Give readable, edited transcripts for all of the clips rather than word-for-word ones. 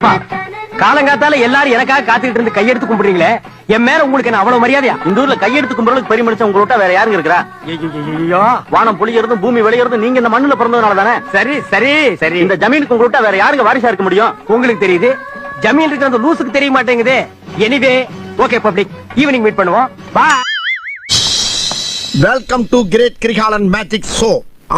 ஏப்பா காலங்காத்தால எல்லாரும் எனக்காக காத்துக்கிட்டு இருந்து கையெடுத்து கும்பிடுறீங்களே, என் மேல உங்களுக்கு என்ன அவ்வளவு மரியாதையா? இந்த ஊர்ல கையெடுத்து கும்பிடுறதுக்கு பெரிய மனுஷன் உங்களோட வேற யாருங்க இருக்கிறா? வானம் பொழியறதும் பூமி விளையறதும் நீங்க இந்த மண்ணுல பிறந்ததுனால தானே. சரி சரி சரி, இந்த ஜமீனுக்கு உங்கள்கிட்ட வேற யாருங்க வாரிசா இருக்க முடியும்? உங்களுக்கு தெரியுது, ஜமீன் இருக்கிற அந்த லூசுக்கு தெரிய மாட்டேங்குது. Anyway okay public, evening meet பண்ணுவோம். Bye. Welcome to great Kirikalan magic show.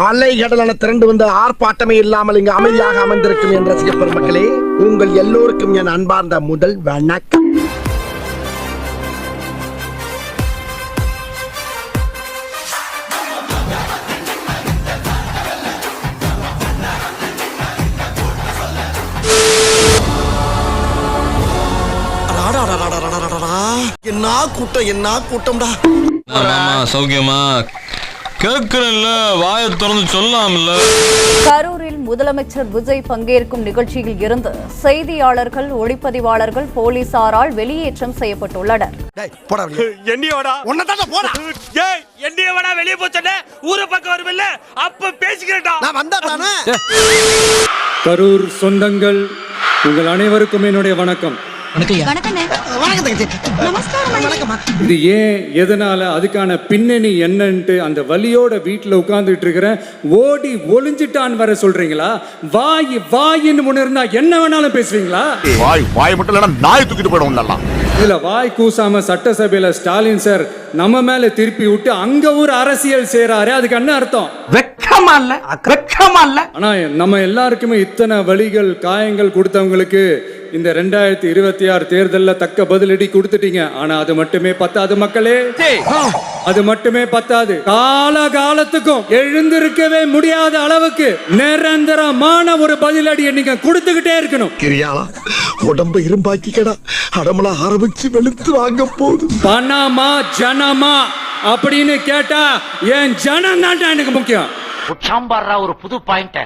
அலைகடலான திரண்டு வந்து ஆர்ப்பாட்டமே இல்லாமல் இங்கு அமைதியாக அமர்ந்திருக்கும் என் ரசிக பெருமக்களே, உங்கள் எல்லோருக்கும் என் அன்பார்ந்த முதல் வணக்கம். என்ன கூட்டம், என்ன கூட்டம்டா. சௌக்கியமா கேட்கிறல்ல, வாயை திறந்து சொல்லாமல. கரூரில் முதலமைச்சர் விஜய் பங்கேற்கும் நிகழ்ச்சியில் இருந்து செய்தியாளர்கள், ஒளிப்பதிவாளர்கள் போலீசாரால் வெளியேற்றம் செய்யப்பட்டுள்ளனர். கரூர் சொந்தங்கள் உங்கள் அனைவருக்கும் என்னுடைய வணக்கம். இது ஏன், எதனால, அதுக்கான பின்னணி என்னன்ட்டு அந்த வலியோட வீட்டுல உட்கார்ந்துட்டு இருக்கிற ஓடி ஒளிஞ்சிட்டான் வர சொல்றீங்களா? வாய் வாயின்னு முன்னிருந்தா என்ன வேணாலும் பேசுவீங்களா? வாய் மட்டும் இல்லைன்னா நாய் தூக்கிட்டு போயிடும். இதுல வாய் கூசாம சட்டசபையில ஸ்டாலின் சார் நம்ம மேல திருப்பி விட்டு அங்க ஒரு அரசியல் செய்யறாரு, அதுக்கு என்ன அர்த்தம்? வெக்கமா இல்ல, வெக்கமா இல்ல. ஆனா நம்ம எல்லாருக்குமே இத்தனை வலிகள், காயங்கள் கொடுத்தவங்களுக்கு இந்த 2026 தேர்தல்ல தக்க பதிலடி கொடுத்துட்டீங்க. ஆனா அது மட்டுமே பத்தாது மக்களே, அது மட்டுமே பத்தாது. காலகாலத்துக்கும் எழுந்திருக்கவே முடியாத அளவுக்கு நிரந்தரமான ஒரு பதிலடியை நீங்க கொடுத்துக்கிட்டே இருக்கணும். கிரியாளா, உடம்ப இரும்பாக்கிக்கடா, அடமலா ஆரம்பிச்சு வெளுத்து வாங்க போகுது. பணமா ஜனமா அப்படின்னு கேட்டா என் ஜனம் தான் எனக்கு முக்கியம். ஒரு புது பாயிண்ட்.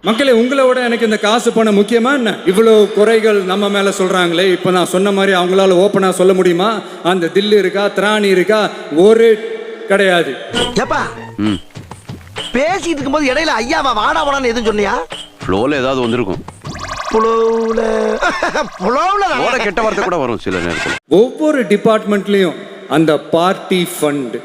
மக்களே, உங்களோட எனக்கு இந்த காசு பணம் முக்கியமா என்ன? இவ்வளவு குறைகள் நம்ம மேல சொல்றாங்களே, இப்ப நான் சொன்ன மாதிரி அவங்களால ஓப்பனா சொல்ல முடியுமா? அந்த தில்லு இருக்கா, திராணி இருக்கா? ஒரு கிடையாது. ஏப்பா பேசிட்டு இருக்கும்போது இடையில ஐயாவா வாடா வாடான்னு எதுவும் சொன்னியா? ஃப்ளோல ஏதாவது வந்திருக்கும். கெட்ட வார்த்தை கூட வரும் சில நேரத்தில். ஒவ்வொரு டிபார்ட்மெண்ட்லயும் அந்த பார்ட்டி ஃபண்ட்.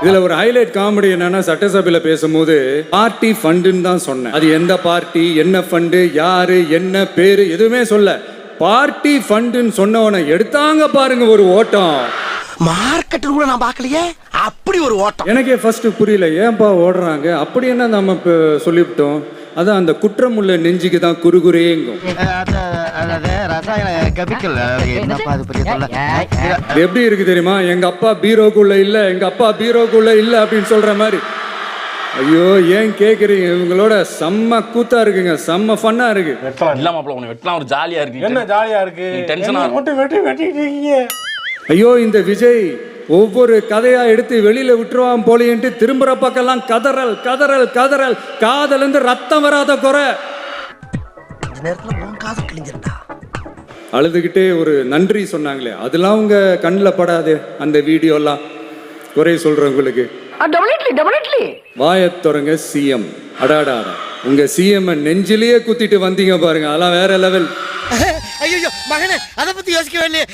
இதுல ஒரு ஹைலைட் காமெடி என்னன்னா, சட்டசபையில பேசும்போது பார்ட்டி ஃபண்டுன்னு தான் சொன்னேன். அது எந்த பார்ட்டி, என்ன ஃபண்டு, யாரு, என்ன பேரு எதுவுமே சொல்ல. பார்ட்டி ஃபண்டுன்னு சொன்னவனை எடுத்தாங்க பாருங்க ஒரு ஓட்டம். மார்க்கெட்டில் கூட நான் பார்க்கலையே அப்படி ஒரு ஓட்டம். எனக்கே ஃபர்ஸ்ட் புரியல, ஏன்பா ஓடுறாங்க? அப்படி என்ன நம்ம சொல்லிவிட்டோம். அதான் அந்த குற்றம் உள்ள நெஞ்சுக்கு தான் குறுகுறேங்கும். எப்படி இருக்கு தெரியுமா? எங்க அப்பா பீரோக்குள்ள இல்ல, எங்க அப்பா பீரோக்குள்ள இல்ல அப்படின்னு சொல்ற மாதிரி. ஐயோ, ஏன் கேக்குறீங்க? இவங்களோட செம்ம கூத்தா இருக்குங்க, செம்ம ஃபன்னா இருக்கு. ஐயோ, இந்த விஜய் ஒவ்வொரு கதையா எடுத்து வெளியில விட்டுருவான் போலின்ட்டு திரும்புற பக்கம்லாம் கதறல் கதறல் கதறல். காதல இருந்து ரத்தம் வராத குறை. அழுதுகிட்டே ஒரு நன்றி சொன்னாங்களே, அதெல்லாம் உங்க கண்ணில் படாது. அந்த வீடியோலாம் குறை சொல்றவங்களுக்கு வாயை திறங்க சிஎம். அடாடா, உங்க சிஎம் நெஞ்சிலேயே குத்திட்டு வந்தீங்க பாருங்க, அதெல்லாம் வேற லெவல்.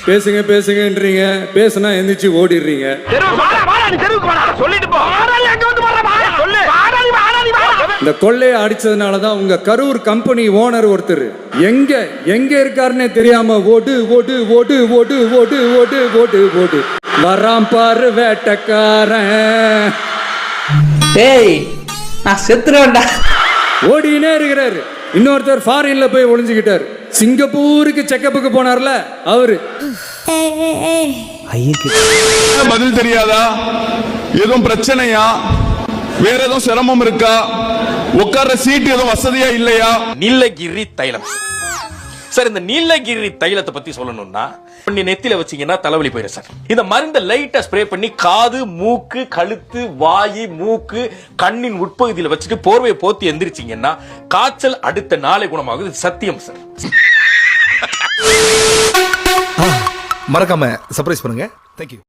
பேசுங்க பேசுங்கன்றீங்க, பேசுனா எந்திரிச்சு ஓடிடுறீங்க. இந்த கொள்ளையை அடிச்சதுனாலதான் உங்க கரூர் கம்பெனி ஓனர் ஒருத்தர் எங்க எங்க இருக்காருன்னே தெரியாம ஓடு ஓடு ஓடு ஓடு ஓடு ஓடு ஓடு ஓடு வராம் பாரு வேட்டக்காரன். நான் செத்துறேன்டா. ஓடினே இருக்கிறாரு. இன்னொருத்தர் ஃபாரின்ல போய் ஒளிஞ்சுக்கிட்டாரு. சிங்கப்பூருக்கு செக்கப்புக்கு போனார்ல அவரு. பதில் தெரியாதா? எதுவும் பிரச்சனையா? வேற எதுவும் சிரமம் இருக்கா? உட்கார்ற சீட்டு எதுவும் வசதியா இல்லையா? நீலகிரி தைலம் சார். இந்த நீலகிரி தைலத்தை பத்தி சொல்லணும்னா, நெத்தில வச்சீங்கன்னா தலைவலி போயிடும் சார். இந்த மருந்தை லைட்டா ஸ்ப்ரே பண்ணி காது, மூக்கு, கழுத்து, வாய், மூக்கு, கண்ணின் உட்பகுதியில் வச்சுட்டு போர்வையை போத்தி எந்திரிச்சீங்கன்னா காய்ச்சல் அடுத்த நாளை குணமாகுது. சத்தியம் சார். மறக்காம சர்ப்ரைஸ் பண்ணுங்க. தேங்க்யூ.